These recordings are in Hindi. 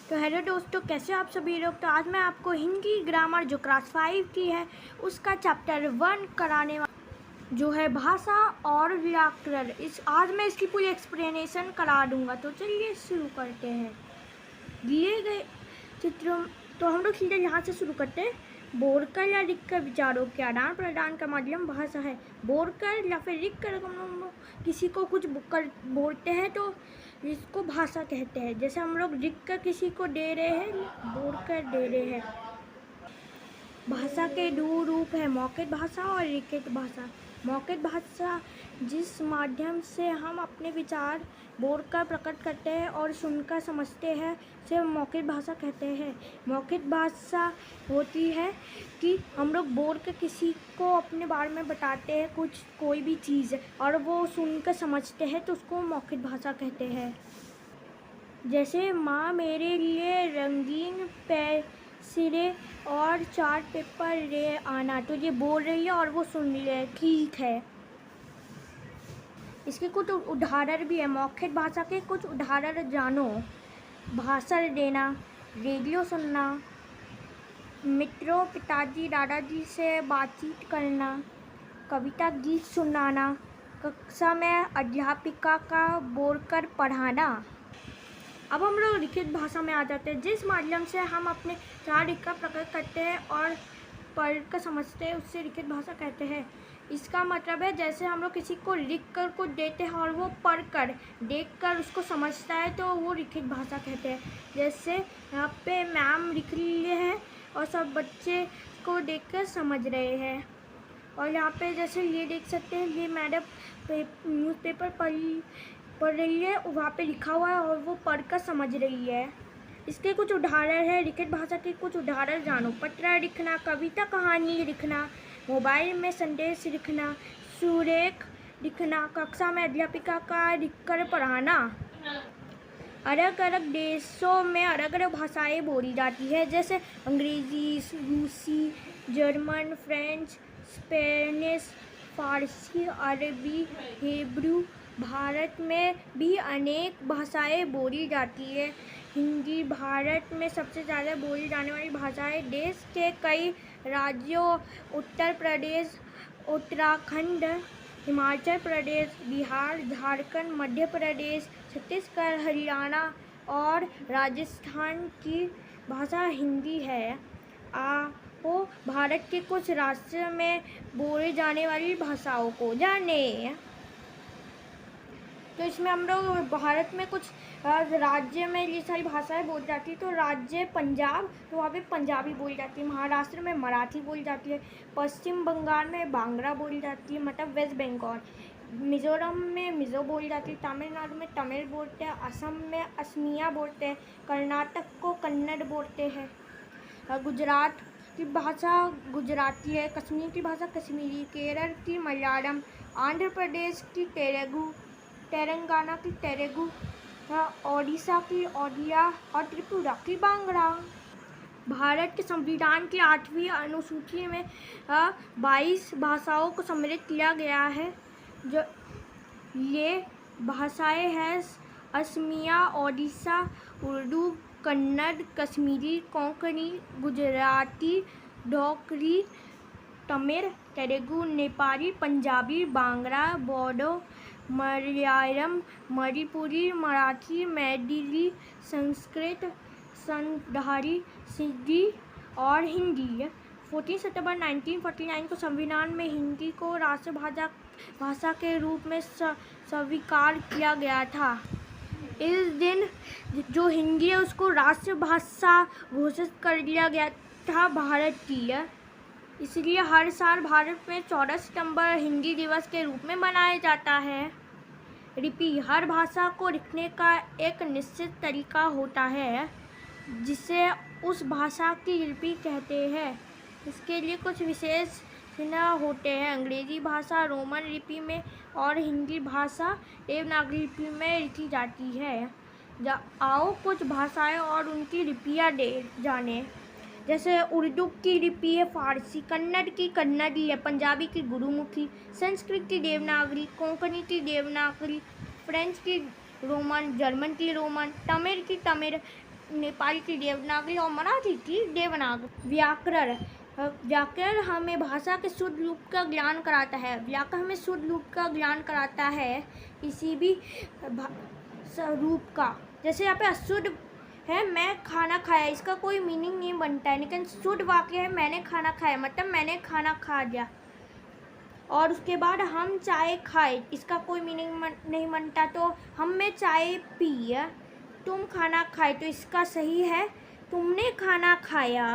तो हेलो दोस्तों, कैसे आप सभी लोग। तो आज मैं आपको हिंदी ग्रामर जो क्लास 5 की है उसका चैप्टर 1 कराने वाला जो है भाषा और व्याकरण। आज मैं इसकी पूरी एक्सप्लेनेशन करा दूंगा। तो चलिए शुरू करते हैं। दिए गए चित्रों तो हम लोग सीधे यहाँ से शुरू करते हैं। बोलकर या लिखकर विचारों के आदान प्रदान का माध्यम भाषा है। बोलकर या फिर लिखकर हम लोग किसी को कुछ बोलते हैं तो इसको भाषा कहते हैं। जैसे हम लोग लिखकर किसी को दे रहे हैं, बोलकर दे रहे हैं। भाषा के दो रूप है, मौखिक भाषा और लिखित भाषा। मौखिक भाषा जिस माध्यम से हम अपने विचार बोलकर प्रकट करते हैं और सुनकर समझते हैं उसे मौखिक भाषा कहते हैं। मौखिक भाषा होती है कि हम लोग बोल कर किसी को अपने बारे में बताते हैं कोई भी चीज़ और वो सुनकर समझते हैं तो उसको मौखिक भाषा कहते हैं। जैसे माँ मेरे लिए रंगीन सिरे और चार्ट पेपर ले आना। तो ये बोल रही है और वो सुन रही है, ठीक है। इसके कुछ उदाहरण भी है। मौखिक भाषा के कुछ उदाहरण जानो। भाषण देना, रेडियो सुनना, मित्रों पिताजी दादाजी से बातचीत करना, कविता गीत सुनाना, कक्षा में अध्यापिका का बोलकर पढ़ाना। अब हम लोग लिखित भाषा में आ जाते हैं, जिस माध्यम से हम अपने विचार लिखकर प्रकट करते हैं और पढ़कर समझते हैं उससे लिखित भाषा कहते हैं। इसका मतलब है जैसे हम लोग किसी को लिख कर कुछ देते हैं और वो पढ़कर देखकर उसको समझता है तो वो लिखित भाषा कहते हैं। जैसे यहाँ पे मैम लिख रही है और सब बच्चे को देखकर समझ रहे हैं। और यहाँ पे जैसे ये देख सकते हैं, ये मैडम न्यूज़पेपर पढ़ रही है, वहाँ पे लिखा हुआ है और वो पढ़कर समझ रही है। इसके कुछ उदाहरण है। लिखित भाषा के कुछ उदाहरण जानो। पत्र लिखना, कविता कहानी लिखना, मोबाइल में संदेश लिखना, सुरेख लिखना, कक्षा में अध्यापिका का लिखकर पढ़ाना। अलग अलग देशों में अलग अलग भाषाएं बोली जाती है, जैसे अंग्रेजी, रूसी, जर्मन, फ्रेंच, स्पेनिश, फारसी, अरबी, हिब्रू। भारत में भी अनेक भाषाएं बोली जाती है। हिंदी भारत में सबसे ज़्यादा बोली जाने वाली भाषा है। देश के कई राज्यों उत्तर प्रदेश, उत्तराखंड, हिमाचल प्रदेश, बिहार, झारखंड, मध्य प्रदेश, छत्तीसगढ़, हरियाणा और राजस्थान की भाषा हिंदी है। वो भारत के कुछ राज्यों में बोली जाने वाली भाषाओं को जाने। तो इसमें हम लोग भारत में कुछ राज्य में ये सारी भाषाएं बोली जाती है। तो राज्य पंजाब, तो वहाँ पे पंजाबी बोली जाती है। महाराष्ट्र में मराठी बोली जाती है। पश्चिम बंगाल में बांग्ला बोली जाती है, मतलब वेस्ट बंगाल। मिज़ोरम में मिज़ो बोली जाती है। तमिलनाडु में तमिल बोलते हैं। असम में असमिया बोलते हैं। कर्नाटक को कन्नड़ बोलते हैं। गुजरात की भाषा गुजराती है। कश्मीर की भाषा कश्मीरी। केरल की मलयालम। आंध्र प्रदेश की तेलुगु। तेलंगाना की तेलुगु। ओडिशा की ओडिया और त्रिपुरा की बांग्ला। भारत के संविधान की 8वीं अनुसूची में 22 भाषाओं को सम्मिलित किया गया है। जो ये भाषाएं हैं असमिया, ओडिशा, उर्दू, कन्नड़, कश्मीरी, कोंकणी, गुजराती, डोगरी, तमिल, तेलुगु, नेपाली, पंजाबी, बांग्ला, बोडो, मलयालम, मणिपुरी, मराठी, मैथिली, संस्कृत, संधारी, सिंधी और हिंदी। 14 सितंबर 1949 को संविधान में हिंदी को राष्ट्रभाषा भाषा के रूप में स्वीकार किया गया था। इस दिन जो हिंदी है उसको राष्ट्रभाषा घोषित कर दिया गया था भारत की। इसलिए हर साल भारत में 14 सितंबर हिंदी दिवस के रूप में मनाया जाता है। लिपि, हर भाषा को लिखने का एक निश्चित तरीका होता है जिसे उस भाषा की लिपि कहते हैं। इसके लिए कुछ विशेष चिन्ह होते हैं। अंग्रेजी भाषा रोमन लिपि में और हिंदी भाषा देवनागरी लिपि में लिखी जाती है। आओ कुछ भाषाएं और उनकी लिपियाँ जाने। जैसे उर्दू की लिपि है फारसी, कन्नड़ की कन्नड़ी है, पंजाबी की गुरुमुखी, संस्कृत की देवनागरी, कोंकणी की देवनागरी, फ्रेंच की रोमन, जर्मन की रोमन, तमिल की तमिल, नेपाली की देवनागरी और मराठी की देवनागरी। व्याकरण हमें भाषा के शुद्ध रूप का ज्ञान कराता है। व्याकरण हमें शुद्ध रूप का ज्ञान कराता है किसी भी रूप का। जैसे यहाँ पे अशुद्ध है मैं खाना खाया, इसका कोई मीनिंग नहीं बनता है, लेकिन शुद्ध वाक्य है मैंने खाना खाया, मतलब मैंने खाना खा लिया। और उसके बाद हम चाय खाए, इसका कोई मीनिंग नहीं बनता, तो हमने चाय पी, तुम खाना खाए, तो इसका सही है तुमने खाना खाया।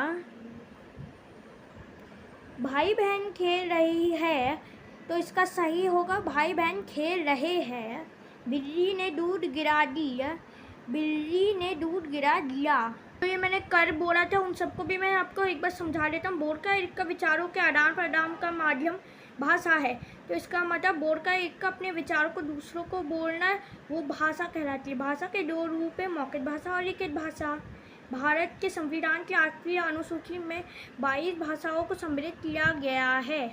भाई बहन खेल रही है, तो इसका सही होगा भाई बहन खेल रहे हैं। बिल्ली ने दूध गिरा दिया, बिल्ली ने दूध गिरा दिया। तो ये मैंने कर बोला था, उन सबको भी मैं आपको एक बार समझा देता हूँ। बोल का एक का विचारों के आदान प्रदान का माध्यम भाषा है, तो इसका मतलब बोल का एक का अपने विचारों को दूसरों को बोलना, वो भाषा कहलाती है। भाषा के दो रूप है, मौखिक भाषा और लिखित भाषा। भारत के संविधान की 8वीं अनुसूची में 22 भाषाओं को सम्मिलित किया गया है।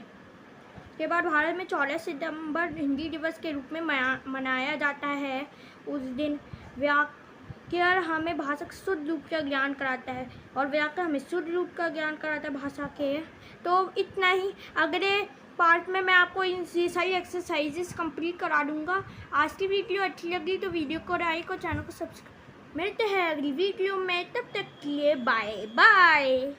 के बाद भारत में 14 सितंबर हिंदी दिवस के रूप में मनाया जाता है। उस दिन व्याकरण हमें भाषा के शुद्ध रूप का ज्ञान कराता है, और व्याकरण हमें शुद्ध रूप का ज्ञान कराता है भाषा के। तो इतना ही, अगले पार्ट में मैं आपको इन सारी एक्सरसाइजेस कंप्लीट करा दूँगा। आज की वीडियो अच्छी लगी तो वीडियो को लाइक और चैनल को सब्सक्राइब। मिलते हैं अगली वीडियो में, तब तक के लिए बाय बाय।